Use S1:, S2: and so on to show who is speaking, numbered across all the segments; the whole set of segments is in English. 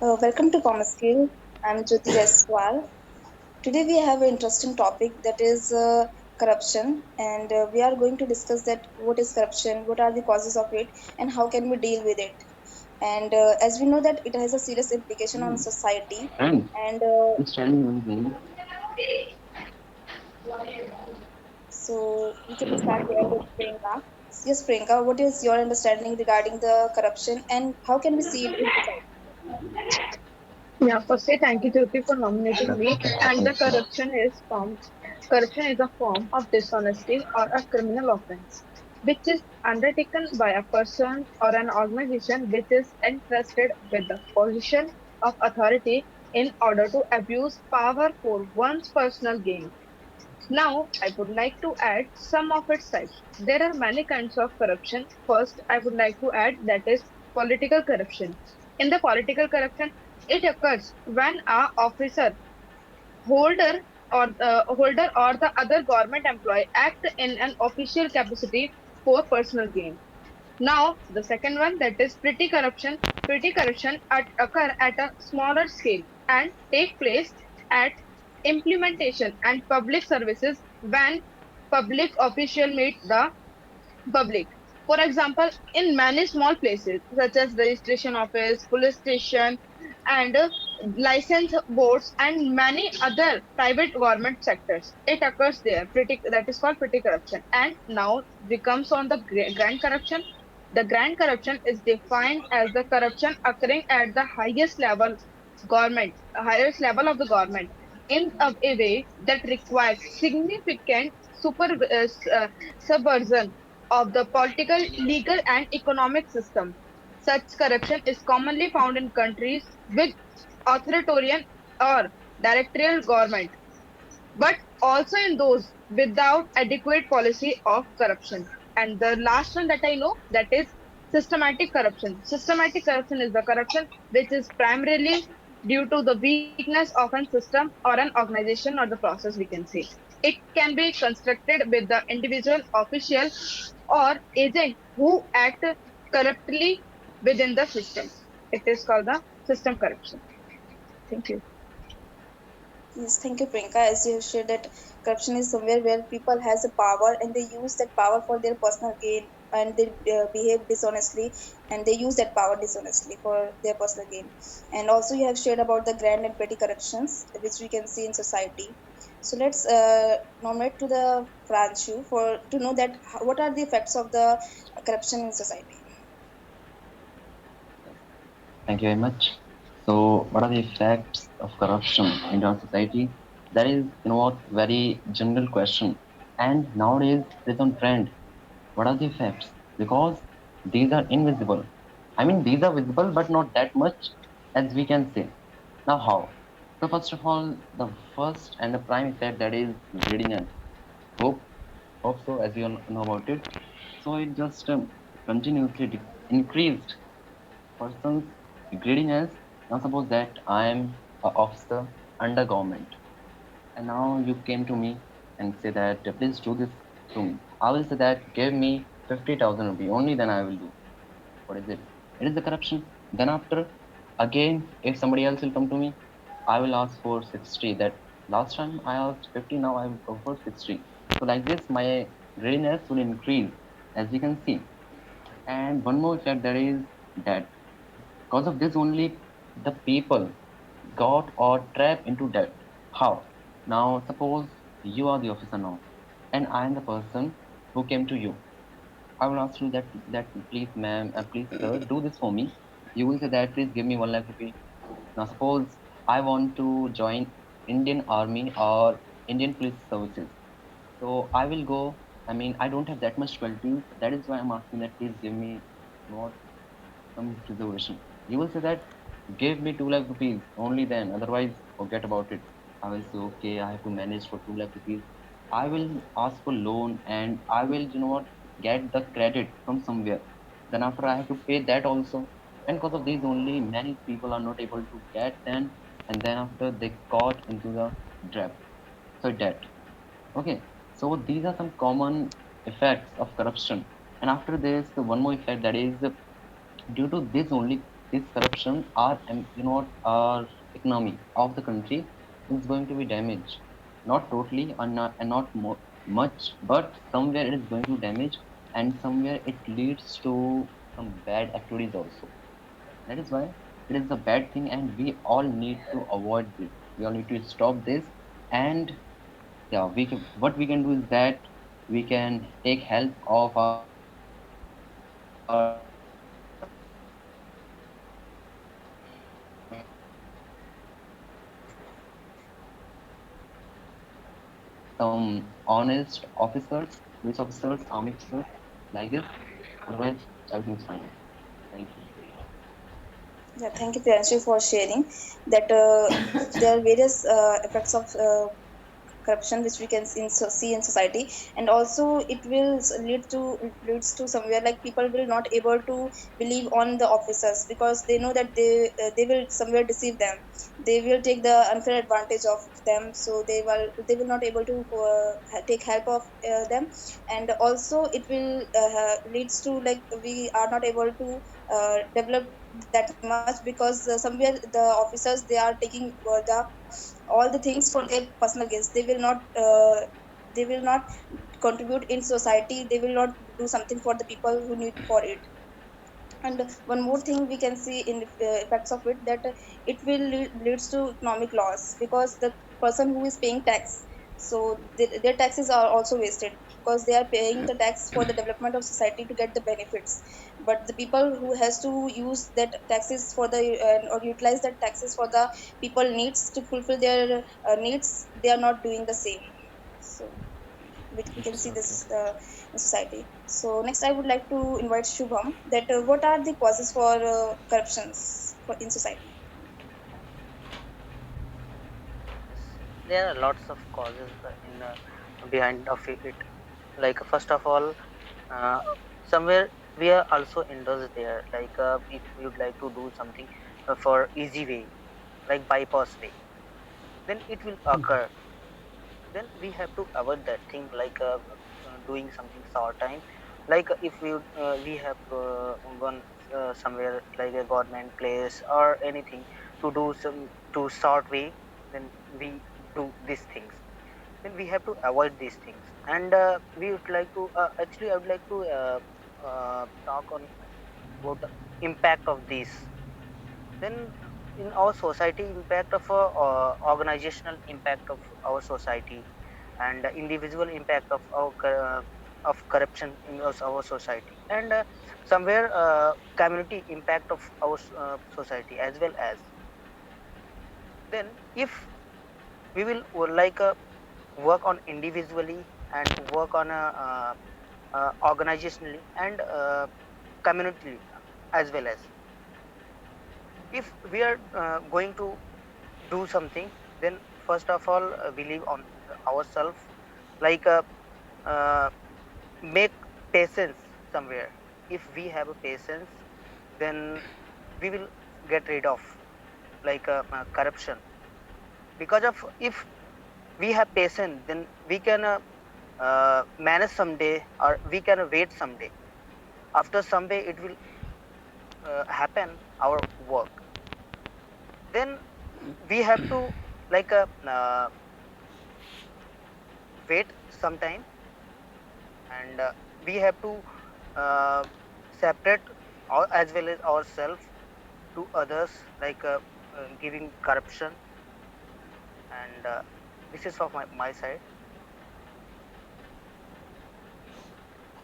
S1: Welcome to Comskill. I'm Jyoti Jaiswal. Today we have an interesting topic that is corruption, and we are going to discuss that what is corruption, what are the causes of it, and how can we deal with it. And as we know that it has a serious implication on society,
S2: Friend,
S1: and
S2: please tell me one thing.
S1: so we can start here with Priyanka. Yes, Priyanka, what is your understanding regarding the corruption, and how can we see it in society?
S3: Yeah, firstly, thank you, Jyoti, for nominating me. And the corruption is a form of dishonesty or a criminal offense, which is undertaken by a person or an organization which is entrusted with the position of authority in order to abuse power for one's personal gain. Now, I would like to add some of its types. There are many kinds of corruption. First, I would like to add that is political corruption. In the political corruption, it occurs when a officer, holder, or the other government employee act in an official capacity for personal gain. Now, the second one, that is petty corruption. Petty corruption occur at a smaller scale and take place at implementation and public services when public official meet the public. For example, in many small places such as registration office, police station, and license boards, and many other private government sectors, it occurs there. That is called petty corruption. And now we comes on the grand corruption. The grand corruption is defined as the corruption occurring at the highest level of the government, in a way that requires significant subversion of the political, legal, and economic system. Such corruption is commonly found in countries with authoritarian or dictatorial government, but also in those without adequate policy of corruption. And the last one that I know, that is systematic corruption. Systematic corruption is the corruption which is primarily due to the weakness of a system or an organization or the process, we can say. It can be constructed with the individual, official, or agent who act corruptly within the system. It is called the system corruption. Thank you.
S1: Yes, thank you, Priyanka. As you have shared that corruption is somewhere where people has a power and they use that power for their personal gain and they behave dishonestly and they use that power dishonestly for their personal gain. And also you have shared about the grand and petty corruptions which we can see in society. So let's nominate to the Franshu for to know that what are the effects of the corruption in society.
S2: Thank you very much. So, what are the effects of corruption in our society? That is, what, very general question. And nowadays, it is on trend. What are the effects? Because these are invisible. I mean, these are visible, but not that much as we can say. Now, how? So, first of all, the first and the prime effect, that is greediness. Hope, hope so, as you all know about it. So, it just continuously increased person's greediness. Now suppose that I am a officer under government, and now you came to me and say that please do this to me. I will say that give me 50,000 rupees only, then I will do. What is it? It is the corruption. Then after, again, if somebody else will come to me, I will ask for 60. That last time I asked 50, now I will go for 60. So like this, my greediness will increase, as you can see. And one more effect, that is debt. Because of this only, the people got or trapped into debt. How? Now suppose you are the officer now, and I am the person who came to you. I will ask you that please ma'am, please sir, do this for me. You will say that please give me 1 lakh rupee. Now suppose I want to join Indian Army or Indian Police Services. So I will go. I mean, I don't have that much qualities. That is why I'm asking that please give me what, some reservation. You will say that give me 2 lakh rupees only, then otherwise forget about it. I will say okay, I have to manage for 2 lakh rupees. I will ask for loan and I will, what, get the credit from somewhere. Then after I have to pay that also. And because of these only many people are not able to get then, and then after they caught into the debt. So debt. Okay. So these are some common effects of corruption. And after this, one more effect, that is due to this only, this corruption, our our economy of the country is going to be damaged. Not totally and not much, but somewhere it is going to damage, and somewhere it leads to some bad activities also. That is why it is a bad thing, and we all need to avoid this. We all need to stop this, and yeah, we can. What we can do is that we can take help of our some honest officers, police officers, army officers, like this. Otherwise, everything's fine. Thank you.
S1: Yeah, thank you, Priyanshu, for sharing that there are various effects of corruption which we can see in society, and also it will leads to somewhere like people will not able to believe on the officers because they know that they will somewhere deceive them. They will take the unfair advantage of them, so they will not able to take help of them. And also it will leads to like we are not able to develop that much because somewhere the officers they are taking all the things for their personal gains. They will not contribute in society. They will not do something for the people who need for it. And one more thing we can see in effects of it, that it will leads to economic loss because the person who is paying tax, so their taxes are also wasted because they are paying the tax for the development of society to get the benefits. But the people who has to use that taxes for the or utilize that taxes for the people needs to fulfill their needs, they are not doing the same. So we can see
S4: Absolutely.
S1: this in society. So next, I would like to invite Shubham. That what are the causes for corruptions in society?
S5: Yes, there are lots of causes in behind of it. Like first of all, uh, somewhere we are also indulged there. Like if we would like to do something for easy way, like bypass way, then it will occur. Then we have to avoid that thing, like doing something short time. Like if we have gone somewhere like a government place or anything to do some to short way, then we do these things. Then we have to avoid these things. And we would like to actually I would like to talk on about the impact of this. Then in our society, impact of organizational impact of our society, and individual impact of of corruption in our society, and somewhere community impact of our society as well. As then if we will like work on individually and work on organizationally and community as well. As if we are going to do something, then first of all we live on ourselves, like uh, make patience somewhere. If we have a patience, then we will get rid of like corruption. Because of if we have patience, then we can manage someday, or we can wait someday. After someday it will happen our work. Then we have to like wait sometime, and we have to uh, separate as well as ourselves to others, like giving corruption. And this is from my side.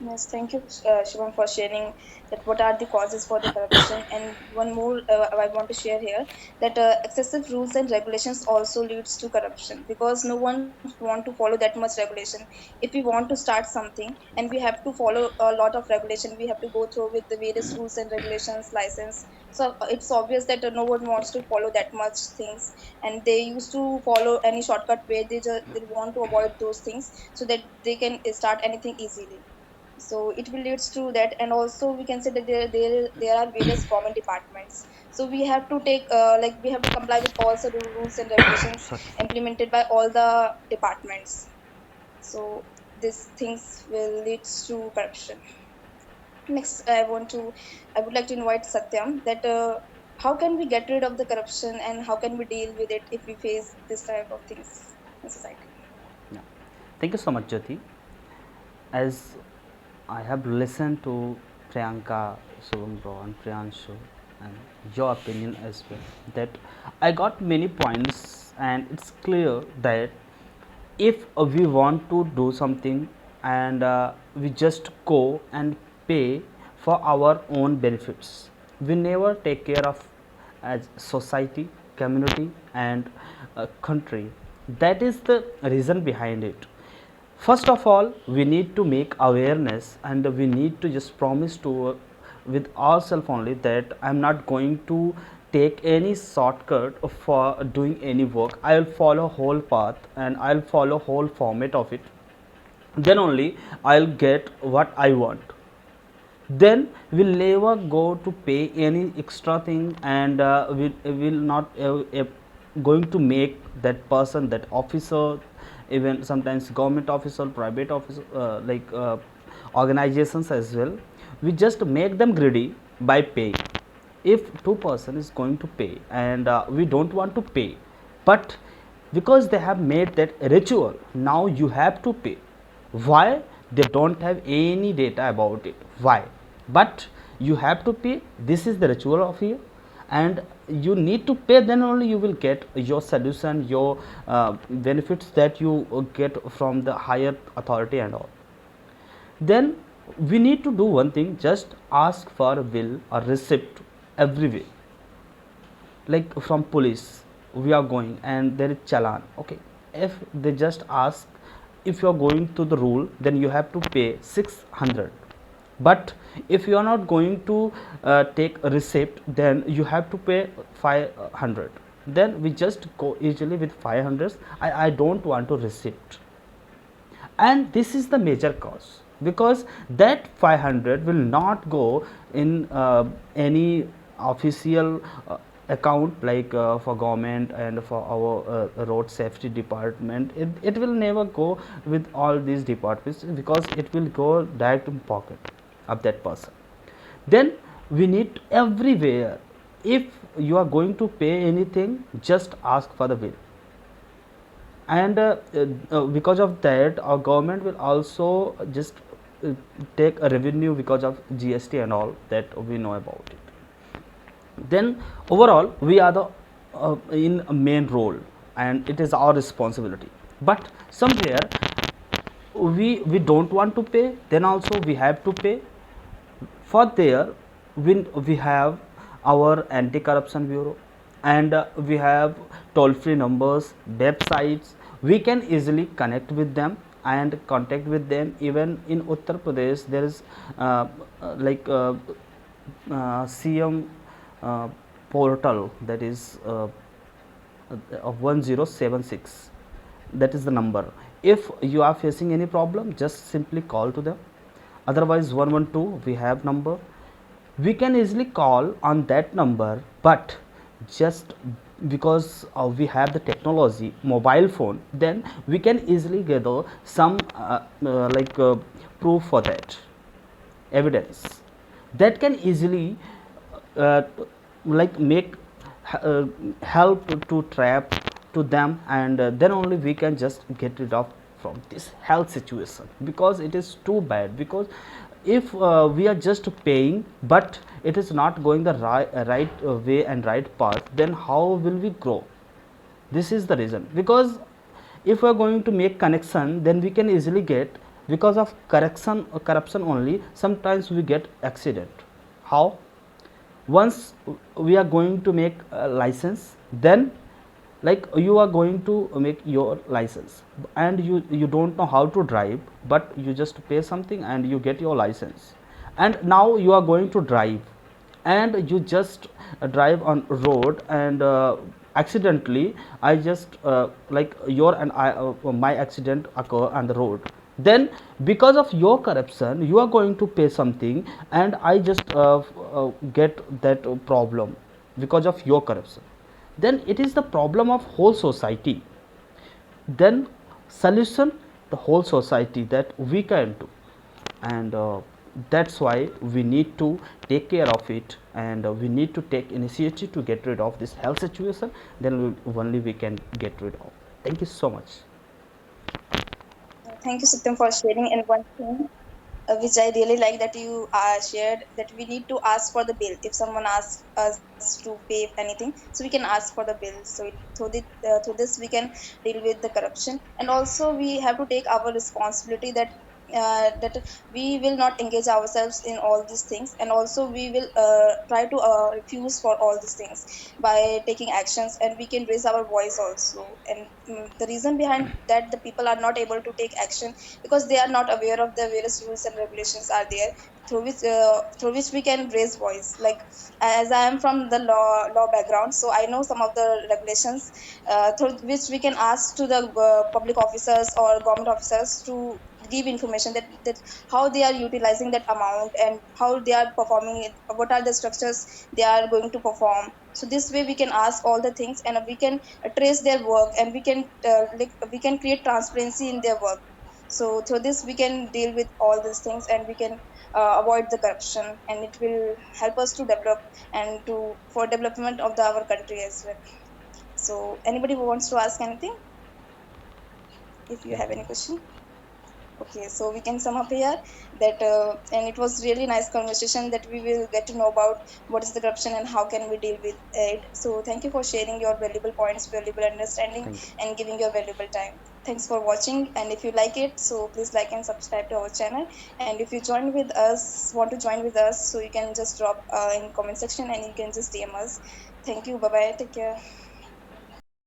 S1: Yes, thank you, Shivam, for sharing that what are the causes for the corruption. And one more I want to share here, that excessive rules and regulations also leads to corruption because no one want to follow that much regulation. If we want to start something and we have to follow a lot of regulation, we have to go through with the various rules and regulations, license. So it's obvious that no one wants to follow that much things, and they used to follow any shortcut way. They want to avoid those things so that they can start anything easily. So it will leads to that. And also we can say that there are various government departments, so we have to take like we have to comply with all the rules and regulations
S4: Sorry.
S1: implemented by all the departments. So these things will lead to corruption. Next, I would like to invite Satyam, that How can we get rid of the corruption, and how can we deal with it if we face this type of things in society?
S4: Yeah. Thank you so much, Jyoti. As I have listened to Priyanka, Shubham Bro, and Priyanshu, and your opinion as well, that I got many points, and it's clear that if we want to do something and we just go and pay for our own benefits, we never take care of as society, community, and country. That is the reason behind it. First of all, we need to make awareness, and we need to just promise to with ourselves only that I'm not going to take any shortcut for doing any work. I'll follow whole path and I'll follow whole format of it. Then only I'll get what I want. Then we'll never go to pay any extra thing, and we will not going to make that person, that officer, even sometimes government officer, private officer, organizations as well, we just make them greedy by paying. If two-person is going to pay and we don't want to pay, but because they have made that ritual, now you have to pay. Why? They don't have any data about it. Why? But you have to pay. This is the ritual of here, and you need to pay. Then only you will get your solution, your benefits that you get from the higher authority and all. Then we need to do one thing: just ask for a bill or receipt everywhere. Like from police, we are going and there is challan. Okay, if they just ask, if you are going to the rule, then you have to pay 600. But if you are not going to take a receipt, then you have to pay 500. Then we just go easily with 500. I don't want to receipt. And this is the major cause, because that 500 will not go in any official account, like for government and for our road safety department. It will never go with all these departments, because it will go direct in pocket of that person. Then we need everywhere, if you are going to pay anything, just ask for the bill. And because of that, our government will also just take a revenue because of GST and all that we know about it. Then overall we are the in a main role, and it is our responsibility. But somewhere we don't want to pay, then also we have to pay. For there, we have our anti-corruption bureau, and we have toll-free numbers, websites. We can easily connect with them and contact with them. Even in Uttar Pradesh, there is CM portal, that is 1076. That is the number. If you are facing any problem, just simply call to them. Otherwise 112 we have number, we can easily call on that number. But just because we have the technology, mobile phone, then we can easily gather some proof for that, evidence that can easily uh, make uh, help to trap to them. And then only we can just get rid of from this health situation, because it is too bad. Because if we are just paying, but it is not going the right way and right path, then how will we grow? This is the reason. Because if we are going to make connection, then we can easily get, because of corruption only, sometimes we get accident. How? Once we are going to make a license, then like you are going to make your license, and you don't know how to drive, but you just pay something and you get your license. And now you are going to drive, and you just drive on road, and accidentally I just your and I my accident occur on the road. Then because of your corruption, you are going to pay something, and I just get that problem because of your corruption. Then it is the problem of whole society. Then solution, the whole society that we can do. And that's why we need to take care of it, and we need to take initiative to get rid of this health situation. Then only we can get rid of. Thank you so much.
S1: Thank you, Satyam, for sharing. And one thing which I really like that you shared, that we need to ask for the bill if someone asks us to pay anything. So we can ask for the bill. So through this we can deal with the corruption, and also we have to take our responsibility that we will not engage ourselves in all these things, and also we will try to refuse for all these things by taking actions, and we can raise our voice also. And the reason behind that the people are not able to take action because they are not aware of the various rules and regulations are there through which we can raise voice. Like, as I am from the law background, so I know some of the regulations through which we can ask to the public officers or government officers to give information that how they are utilizing that amount and how they are performing it, what are the structures they are going to perform. So this way we can ask all the things, and we can trace their work, and we can create transparency in their work. So through this we can deal with all these things, and we can avoid the corruption, and it will help us to develop and to for development of our country as well. So anybody who wants to ask anything, if you
S4: Yeah.
S1: have any question? Okay, so we can sum up here that, and it was really nice conversation that we will get to know about what is the corruption and how can we deal with it. So thank you for sharing your valuable points, valuable understanding,
S4: Thank you.
S1: and giving your valuable time. Thanks for watching, and if you like it, so please like and subscribe to our channel. And if you want to join with us, so you can just drop in comment section, and you can just DM us. Thank you. Bye bye. Take care.